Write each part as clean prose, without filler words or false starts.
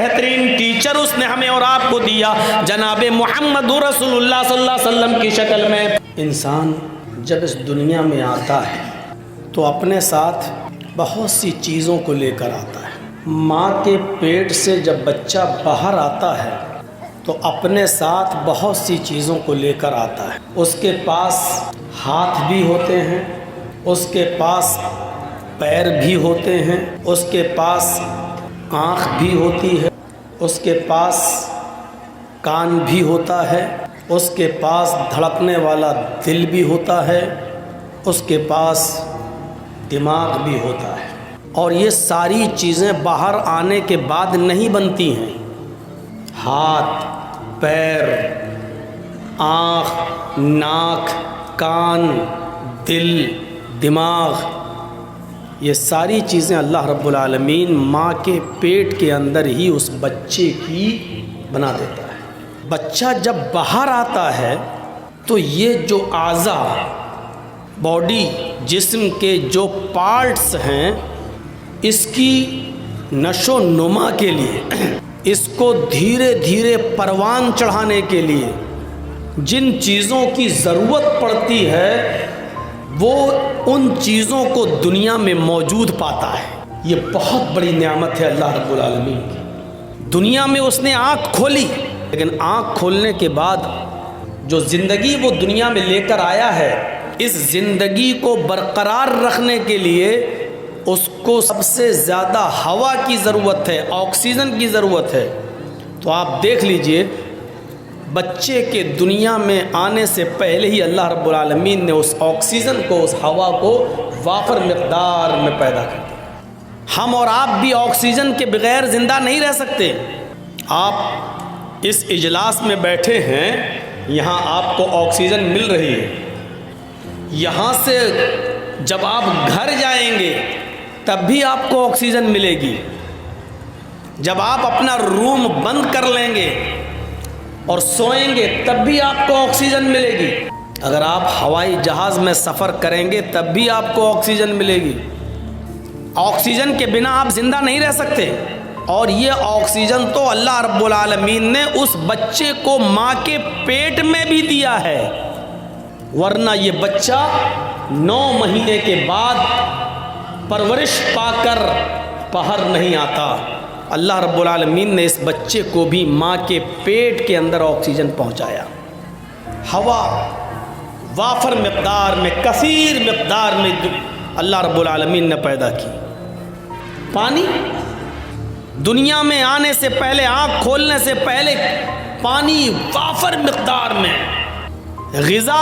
بہترین ٹیچر اس نے ہمیں اور آپ کو دیا جناب محمد رسول اللہ صلی اللہ علیہ وسلم کی شکل میں۔ انسان جب اس دنیا میں آتا ہے تو اپنے ساتھ بہت سی چیزوں کو لے کر آتا ہے۔ ماں کے پیٹ سے جب بچہ باہر آتا ہے تو اپنے ساتھ بہت سی چیزوں کو لے کر آتا ہے۔ اس کے پاس ہاتھ بھی ہوتے ہیں، اس کے پاس پیر بھی ہوتے ہیں، اس کے پاس آنکھ بھی ہوتی ہے، اس کے پاس کان بھی ہوتا ہے، اس کے پاس دھڑکنے والا دل بھی ہوتا ہے، اس کے پاس دماغ بھی ہوتا ہے۔ اور یہ ساری چیزیں باہر آنے کے بعد نہیں بنتی ہیں۔ ہاتھ، پیر، آنکھ، ناک، کان، دل، دماغ، یہ ساری چیزیں اللہ رب العالمین ماں کے پیٹ کے اندر ہی اس بچے کی بنا دیتا ہے۔ بچہ جب باہر آتا ہے تو یہ جو اعضاء، باڈی، جسم کے جو پارٹس ہیں، اس کی نشو و نما کے لیے، اس کو دھیرے دھیرے پروان چڑھانے کے لیے جن چیزوں کی ضرورت پڑتی ہے وہ ان چیزوں کو دنیا میں موجود پاتا ہے۔ یہ بہت بڑی نعمت ہے اللہ رب العالمین کی۔ دنیا میں اس نے آنکھ کھولی، لیکن آنکھ کھولنے کے بعد جو زندگی وہ دنیا میں لے کر آیا ہے، اس زندگی کو برقرار رکھنے کے لیے اس کو سب سے زیادہ ہوا کی ضرورت ہے، آکسیجن کی ضرورت ہے۔ تو آپ دیکھ لیجئے بچے کے دنیا میں آنے سے پہلے ہی اللہ رب العالمین نے اس آکسیجن کو، اس ہوا کو وافر مقدار میں پیدا کر دیا۔ ہم اور آپ بھی آکسیجن کے بغیر زندہ نہیں رہ سکتے۔ آپ اس اجلاس میں بیٹھے ہیں، یہاں آپ کو آکسیجن مل رہی ہے۔ یہاں سے جب آپ گھر جائیں گے تب بھی آپ کو آکسیجن ملے گی۔ جب آپ اپنا روم بند کر لیں گے اور سوئیں گے تب بھی آپ کو آکسیجن ملے گی۔ اگر آپ ہوائی جہاز میں سفر کریں گے تب بھی آپ کو آکسیجن ملے گی۔ آکسیجن کے بنا آپ زندہ نہیں رہ سکتے۔ اور یہ آکسیجن تو اللہ رب العالمین نے اس بچے کو ماں کے پیٹ میں بھی دیا ہے، ورنہ یہ بچہ 9 مہینے کے بعد پرورش پا کر باہر نہیں آتا۔ اللہ رب العالمین نے اس بچے کو بھی ماں کے پیٹ کے اندر آکسیجن پہنچایا۔ ہوا وافر مقدار میں، کثیر مقدار میں اللہ رب العالمین نے پیدا کی۔ پانی دنیا میں آنے سے پہلے، آنکھ کھولنے سے پہلے پانی وافر مقدار میں۔ غذا،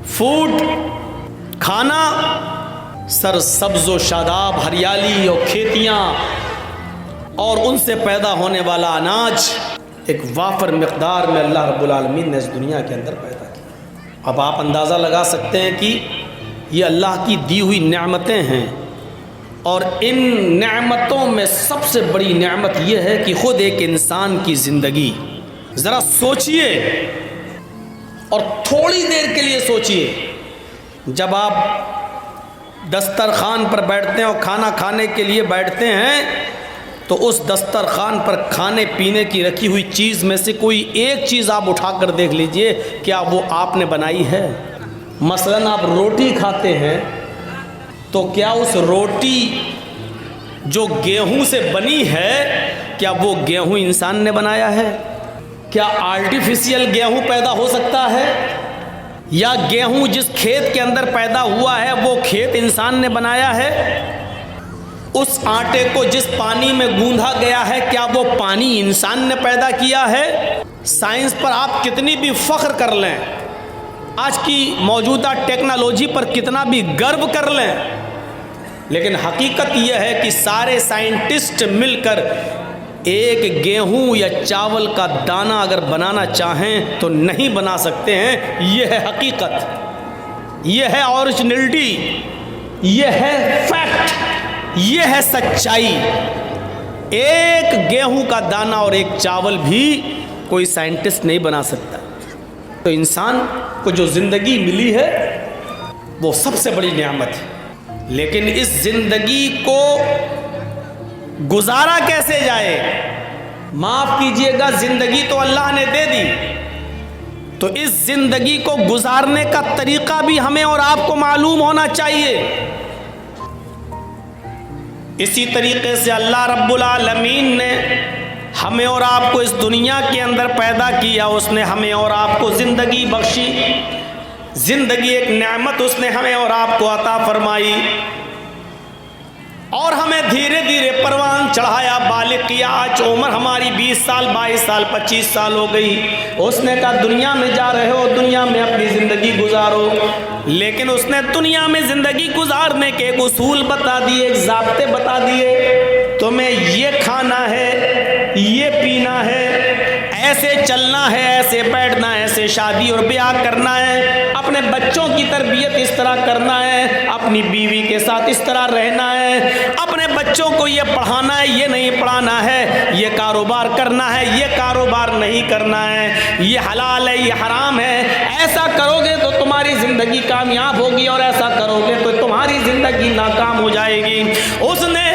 فوڈ، کھانا، سرسبز و شاداب ہریالی اور کھیتیاں اور ان سے پیدا ہونے والا اناج ایک وافر مقدار میں اللہ رب العالمین نے اس دنیا کے اندر پیدا کیا۔ اب آپ اندازہ لگا سکتے ہیں کہ یہ اللہ کی دی ہوئی نعمتیں ہیں، اور ان نعمتوں میں سب سے بڑی نعمت یہ ہے کہ خود ایک انسان کی زندگی۔ ذرا سوچئے اور تھوڑی دیر کے لیے سوچئے، جب آپ دسترخوان پر بیٹھتے ہیں اور کھانا کھانے کے لیے بیٹھتے ہیں تو اس دسترخوان پر کھانے پینے کی رکھی ہوئی چیز میں سے کوئی ایک چیز آپ اٹھا کر دیکھ لیجئے، کیا وہ آپ نے بنائی ہے؟ مثلاً آپ روٹی کھاتے ہیں تو کیا اس روٹی جو گیہوں سے بنی ہے، کیا وہ گیہوں انسان نے بنایا ہے؟ کیا آرٹیفیشیل گیہوں پیدا ہو سکتا ہے؟ یا گیہوں جس کھیت کے اندر پیدا ہوا ہے وہ کھیت انسان نے بنایا ہے؟ اس آٹے کو جس پانی میں گوندھا گیا ہے، کیا وہ پانی انسان نے پیدا کیا ہے؟ سائنس پر آپ کتنی بھی فخر کر لیں، آج کی موجودہ ٹیکنالوجی پر کتنا بھی گرو کر لیں، لیکن حقیقت یہ ہے کہ سارے سائنٹسٹ مل کر ایک گیہوں یا چاول کا دانہ اگر بنانا چاہیں تو نہیں بنا سکتے ہیں۔ یہ ہے حقیقت، یہ ہے اوریجنلٹی، یہ ہے فیکٹ، یہ ہے سچائی۔ ایک گیہوں کا دانہ اور ایک چاول بھی کوئی سائنٹسٹ نہیں بنا سکتا۔ تو انسان کو جو زندگی ملی ہے وہ سب سے بڑی نعمت ہے، لیکن اس زندگی کو گزارا کیسے جائے؟ معاف کیجئے گا، زندگی تو اللہ نے دے دی، تو اس زندگی کو گزارنے کا طریقہ بھی ہمیں اور آپ کو معلوم ہونا چاہیے۔ اسی طریقے سے اللہ رب العالمین نے ہمیں اور آپ کو اس دنیا کے اندر پیدا کیا، اس نے ہمیں اور آپ کو زندگی بخشی، زندگی ایک نعمت اس نے ہمیں اور آپ کو عطا فرمائی، اور ہمیں دھیرے دھیرے پروان چڑھایا، بالغ کیا۔ آج عمر ہماری 20 سال 22 سال 25 سال ہو گئی، اس نے کہا دنیا میں جا رہے ہو، دنیا میں اپنی زندگی گزارو، لیکن اس نے دنیا میں زندگی گزارنے کے ایک اصول بتا دیے، ایک ضابطے بتا دیے، تمہیں یہ کھانا ہے، یہ پینا ہے، ایسے چلنا ہے، ایسے بیٹھنا ہے، ایسے شادی اور بیاہ کرنا ہے، اپنے بچوں کی تربیت اس طرح کرنا ہے، اپنی بیوی کے ساتھ اس طرح رہنا ہے، اپنے بچوں کو یہ پڑھانا ہے، یہ نہیں پڑھانا ہے، یہ کاروبار کرنا ہے، یہ کاروبار نہیں کرنا ہے، یہ حلال ہے، یہ حرام ہے، ایسا کرو گے تو تمہاری زندگی کامیاب ہوگی اور ایسا کرو گے تو تمہاری زندگی ناکام ہو جائے گی۔ اس نے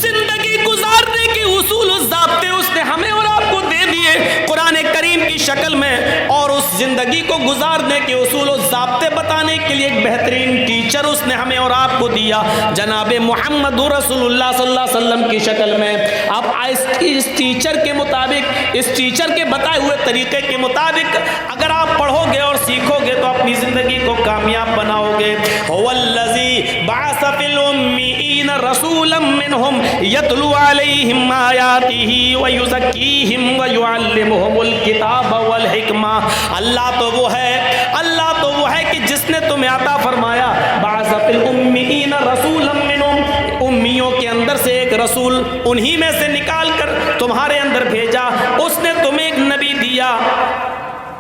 زندگی گزارنے کے اصول و ضابطے اس نے ہمیں اور آپ کو دے دیے قرآن کریم کی شکل میں، اور اس زندگی کو گزارنے کے اصول و ضابطے بتانے کے لیے ایک بہترین ٹیچر اس نے ہمیں اور آپ کو دیا، جناب محمد رسول اللہ صلی اللہ علیہ وسلم کی شکل میں۔ اب اس ٹیچر کے مطابق، اس ٹیچر کے بتائے ہوئے طریقے کے مطابق اگر آپ پڑھو گے اور سیکھو گے تو اپنی زندگی کو کامیاب بناؤ گے۔ هو الذی بعث فی الامیین رسولا منہم یتلو علیہم آیاتہ ویزکیہم ویعلمہم الکتاب والحکمہ۔ اللہ تو وہ ہے کہ جس نے تمہیں عطا فرمایا، بعث فی الامیین رسولا منہم، امیوں کے اندر سے ایک رسول انہی میں سے نکال کر تمہارے اندر بھیجا، اس نے تمہیں ایک نبی دیا۔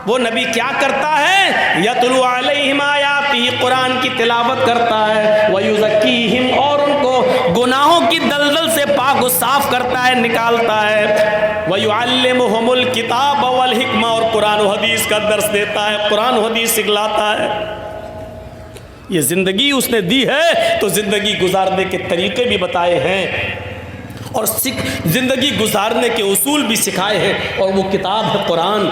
وہ نبی کیا کرتا ہے؟ یتلو علیہم آیاتی، قرآن کی تلاوت کرتا ہے، ویزکیہم، اور ان کو گناہوں کی دلدل سے پاک و صاف کرتا ہے، نکالتا ہے، ویعلمہم الکتاب والحکمہ، اور قرآن و حدیث کا درس دیتا ہے، قرآن و حدیث سکھلاتا ہے۔ یہ زندگی اس نے دی ہے تو زندگی گزارنے کے طریقے بھی بتائے ہیں اور زندگی گزارنے کے اصول بھی سکھائے ہیں، اور وہ کتاب ہے قرآن،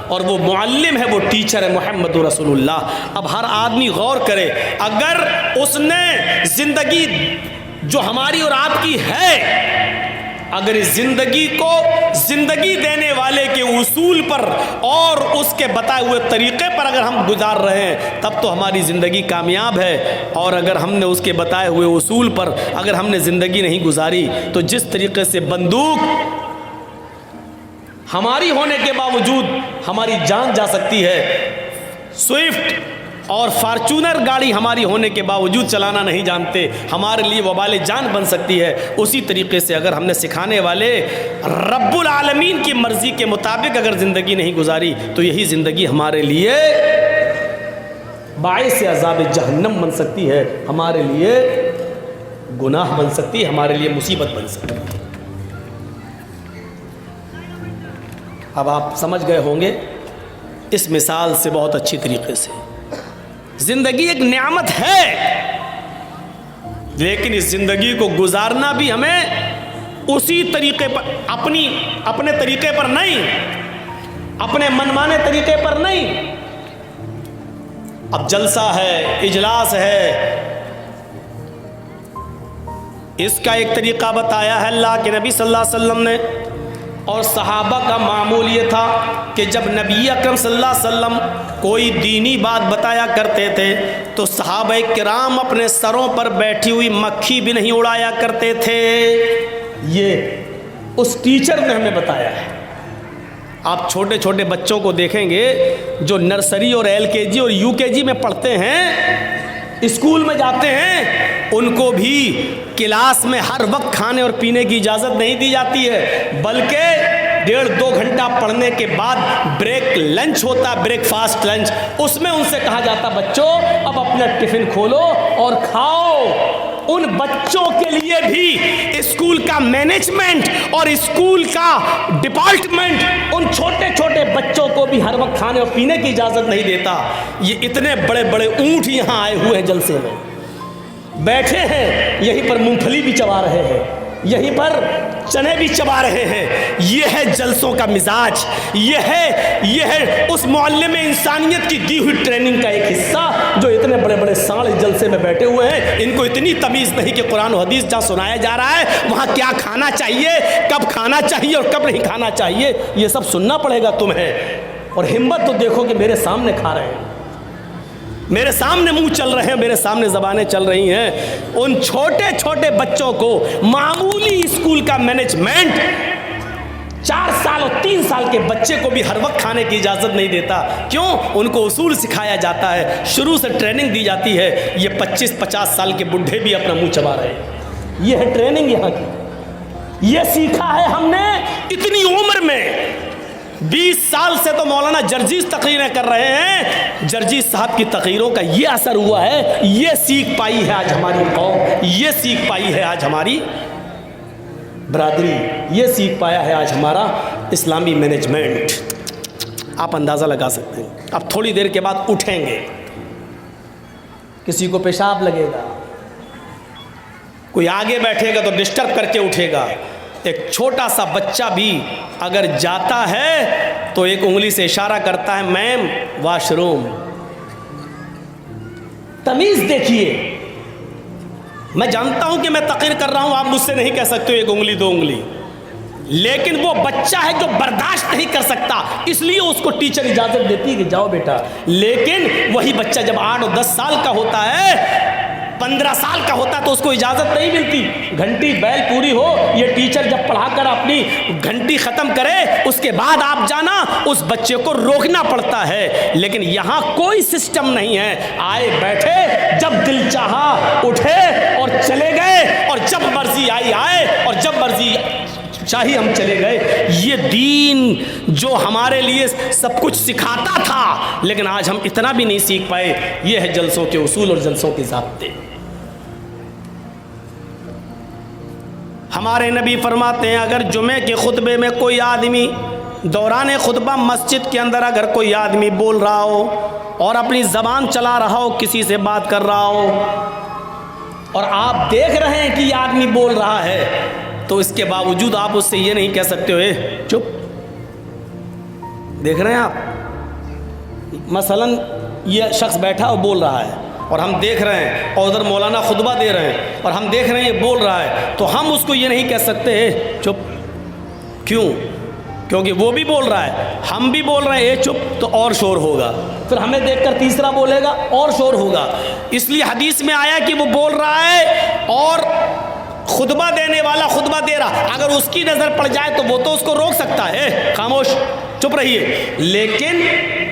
اور وہ معلم ہے، وہ ٹیچر ہے محمد رسول اللہ۔ اب ہر آدمی غور کرے، اگر اس نے زندگی جو ہماری اور آپ کی ہے، اگر اس زندگی کو زندگی دینے والے کے اصول پر اور اس کے بتائے ہوئے طریقے پر اگر ہم گزار رہے ہیں تب تو ہماری زندگی کامیاب ہے، اور اگر ہم نے اس کے بتائے ہوئے اصول پر اگر ہم نے زندگی نہیں گزاری تو جس طریقے سے بندوق ہماری ہونے کے باوجود ہماری جان جا سکتی ہے، سوئفٹ اور فارچونر گاڑی ہماری ہونے کے باوجود چلانا نہیں جانتے، ہمارے لیے وبال جان بن سکتی ہے، اسی طریقے سے اگر ہم نے سکھانے والے رب العالمین کی مرضی کے مطابق اگر زندگی نہیں گزاری تو یہی زندگی ہمارے لیے باعث عذاب جہنم بن سکتی ہے، ہمارے لیے گناہ بن سکتی ہے، ہمارے لیے مصیبت بن سکتی ہے۔ اب آپ سمجھ گئے ہوں گے اس مثال سے بہت اچھی طریقے سے، زندگی ایک نعمت ہے، لیکن اس زندگی کو گزارنا بھی ہمیں اسی طریقے پر، اپنے طریقے پر نہیں، اپنے منمانے طریقے پر نہیں۔ اب جلسہ ہے، اجلاس ہے، اس کا ایک طریقہ بتایا ہے اللہ کے نبی صلی اللہ علیہ وسلم نے، اور صحابہ کا معمول یہ تھا کہ جب نبی اکرم صلی اللہ علیہ وسلم کوئی دینی بات بتایا کرتے تھے تو صحابہ کرام اپنے سروں پر بیٹھی ہوئی مکھی بھی نہیں اڑایا کرتے تھے۔ یہ اس ٹیچر نے ہمیں بتایا ہے۔ آپ چھوٹے چھوٹے بچوں کو دیکھیں گے جو نرسری اور LKG اور UKG میں پڑھتے ہیں، اسکول میں جاتے ہیں، ان کو بھی کلاس میں ہر وقت کھانے اور پینے کی اجازت نہیں دی جاتی ہے، بلکہ 1.5-2 گھنٹہ پڑھنے کے بعد بریک لنچ ہوتا ہے، بریک فاسٹ لنچ، اس میں ان سے کہا جاتا بچوں اب اپنا ٹفن کھولو اور کھاؤ۔ ان بچوں کے لیے بھی اسکول کا مینجمنٹ اور اسکول کا ڈپارٹمنٹ ان چھوٹے چھوٹے بچوں کو بھی ہر وقت کھانے اور پینے کی اجازت نہیں دیتا۔ یہ اتنے بڑے بڑے اونٹ یہاں آئے ہوئے ہیں، جلسے میں بیٹھے ہیں، یہیں پر مونگ پھلی بھی چبا رہے ہیں، یہیں پر چنے بھی چبا رہے ہیں. یہ ہے جلسوں کا مزاج, یہ ہے اس معلم انسانیت کی دی ہوئی ٹریننگ کا ایک حصہ, جو اتنے بڑے بڑے ساڑھ جلسے میں بیٹھے ہوئے ہیں. ان کو اتنی تمیز نہیں کہ قرآن و حدیث جہاں سنایا جا رہا ہے وہاں کیا کھانا چاہیے, کب کھانا چاہیے اور کب نہیں کھانا چاہیے, یہ سب سننا پڑے گا تمہیں. اور ہمت تو دیکھو کہ میرے سامنے کھا رہے ہیں, میرے سامنے منہ چل رہے ہیں, میرے سامنے زبانیں چل رہی ہیں. ان چھوٹے چھوٹے بچوں کو معمولی اسکول کا مینجمنٹ 4 سال اور 3 سال کے بچے کو بھی ہر وقت کھانے کی اجازت نہیں دیتا. کیوں؟ ان کو اصول سکھایا جاتا ہے, شروع سے ٹریننگ دی جاتی ہے. یہ 25-50 سال کے بڈھے بھی اپنا منہ چبا رہے ہیں. یہ ہے ٹریننگ یہاں کی, یہ سیکھا ہے ہم نے اتنی عمر میں. 20 سال سے تو مولانا جرجیز تقریریں کر رہے ہیں. جرجیز صاحب کی تقریروں کا یہ اثر ہوا ہے, یہ سیکھ پائی ہے آج ہماری قوم, یہ سیکھ پائی ہے آج ہماری برادری, یہ سیکھ پایا ہے آج ہمارا اسلامی مینجمنٹ. آپ اندازہ لگا سکتے ہیں. اب تھوڑی دیر کے بعد اٹھیں گے, کسی کو پیشاب لگے گا, کوئی آگے بیٹھے گا تو ڈسٹرب کر کے اٹھے گا. ایک چھوٹا سا بچہ بھی اگر جاتا ہے تو ایک انگلی سے اشارہ کرتا ہے, میم واش روم. تمیز دیکھیے. میں جانتا ہوں کہ میں تقریر کر رہا ہوں, آپ مجھ سے نہیں کہہ سکتے ایک انگلی 2 انگلی, لیکن وہ بچہ ہے جو برداشت نہیں کر سکتا, اس لیے اس کو ٹیچر اجازت دیتی ہے کہ جاؤ بیٹا. لیکن وہی بچہ جب 8 اور 10 سال کا ہوتا ہے, 15 سال کا ہوتا ہے, تو اس کو اجازت نہیں ملتی. گھنٹی بیل پوری ہو, یہ ٹیچر جب پڑھا کر اپنی گھنٹی ختم کرے اس کے بعد آپ جانا, اس بچے کو روکنا پڑتا ہے. لیکن یہاں کوئی سسٹم نہیں ہے. آئے بیٹھے, جب دل چاہا اٹھے اور چلے گئے, اور جب مرضی آئی آئے اور جب مرضی چاہیے ہم چلے گئے. یہ دین جو ہمارے لیے سب کچھ سکھاتا تھا, لیکن آج ہم اتنا بھی نہیں سیکھ پائے. یہ ہے جلسوں کے اصول اور جلسوں کے ضابطے. ہمارے نبی فرماتے ہیں, اگر جمعے کے خطبے میں کوئی آدمی دوران خطبہ مسجد کے اندر اگر کوئی آدمی بول رہا ہو اور اپنی زبان چلا رہا ہو, کسی سے بات کر رہا ہو, اور آپ دیکھ رہے ہیں کہ یہ آدمی بول رہا ہے, تو اس کے باوجود آپ اس سے یہ نہیں کہہ سکتے ہوئے چپ. دیکھ رہے ہیں آپ, مثلا یہ شخص بیٹھا اور بول رہا ہے, اور ہم دیکھ رہے ہیں, اور ادھر مولانا خطبہ دے رہے ہیں, اور ہم دیکھ رہے ہیں یہ بول رہا ہے, تو ہم اس کو یہ نہیں کہہ سکتے چپ. کیوں؟ کیونکہ وہ بھی بول رہا ہے, ہم بھی بول رہے ہیں چپ, تو اور شور ہوگا. پھر ہمیں دیکھ کر تیسرا بولے گا, اور شور ہوگا. اس لیے حدیث میں آیا کہ وہ بول رہا ہے اور خطبہ دینے والا خطبہ دے رہا, اگر اس کی نظر پڑ جائے تو وہ تو اس کو روک سکتا ہے, خاموش چپ رہیے. لیکن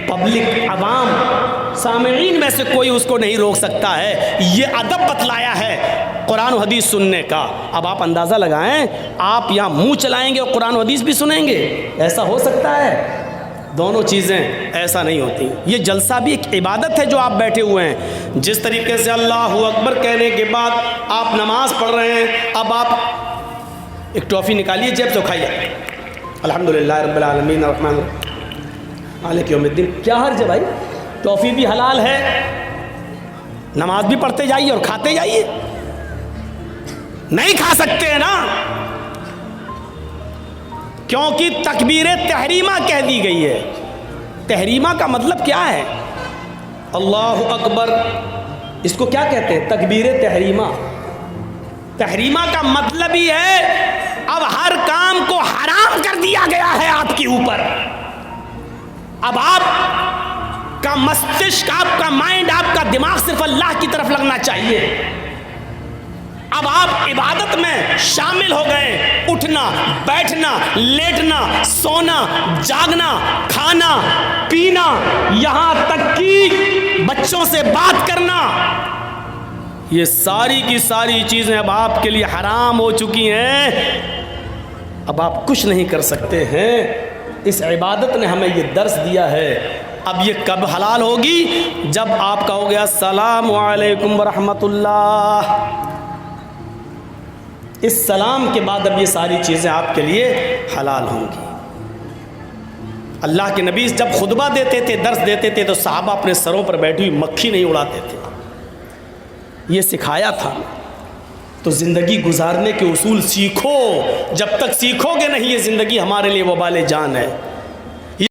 پبلک, عوام, سامعین میں سے کوئی اس کو نہیں روک سکتا ہے. یہ ادب بتلایا ہے قرآن و حدیث سننے کا. اب آپ اندازہ لگائیں, آپ یہاں منہ چلائیں گے اور قرآن و حدیث بھی سنیں گے, ایسا ہو سکتا ہے؟ دونوں چیزیں ایسا نہیں ہوتی. یہ جلسہ بھی ایک عبادت ہے جو آپ بیٹھے ہوئے ہیں. جس طریقے سے اللہ اکبر کہنے کے بعد آپ نماز پڑھ رہے ہیں, اب آپ ایک ٹافی نکالیے جیب سے کھائیے, الحمدللہ رب العالمین الرحمن الرحیم مالک یوم الدین. کیا حرج ہے بھائی؟ ٹافی بھی حلال ہے, نماز بھی پڑھتے جائیے اور کھاتے جائیے. نہیں کھا سکتے ہیں نا, کیونکہ تکبیر تحریمہ کہہ دی گئی ہے. تحریمہ کا مطلب کیا ہے؟ اللہ اکبر, اس کو کیا کہتے ہیں؟ تکبیر تحریمہ. تحریمہ کا مطلب ہی ہے اب ہر کام کو حرام کر دیا گیا ہے آپ کے اوپر. اب آپ کا مستشک, آپ کا مائنڈ, آپ کا دماغ صرف اللہ کی طرف لگنا چاہیے. اب آپ عبادت میں شامل ہو گئے, اٹھنا, بیٹھنا, لیٹنا, سونا, جاگنا, کھانا, پینا, یہاں تک کہ بچوں سے بات کرنا, یہ ساری کی ساری چیزیں اب آپ کے لیے حرام ہو چکی ہیں. اب آپ کچھ نہیں کر سکتے ہیں. اس عبادت نے ہمیں یہ درس دیا ہے. اب یہ کب حلال ہوگی؟ جب آپ کہو گے السلام علیکم ورحمۃ اللہ. اس سلام کے بعد اب یہ ساری چیزیں آپ کے لیے حلال ہوں گی. اللہ کے نبی جب خطبہ دیتے تھے, درس دیتے تھے, تو صحابہ اپنے سروں پر بیٹھی ہوئی مکھی نہیں اڑاتے تھے. یہ سکھایا تھا. تو زندگی گزارنے کے اصول سیکھو، جب تک سیکھو گے نہیں یہ زندگی ہمارے لیے وبال جان ہے۔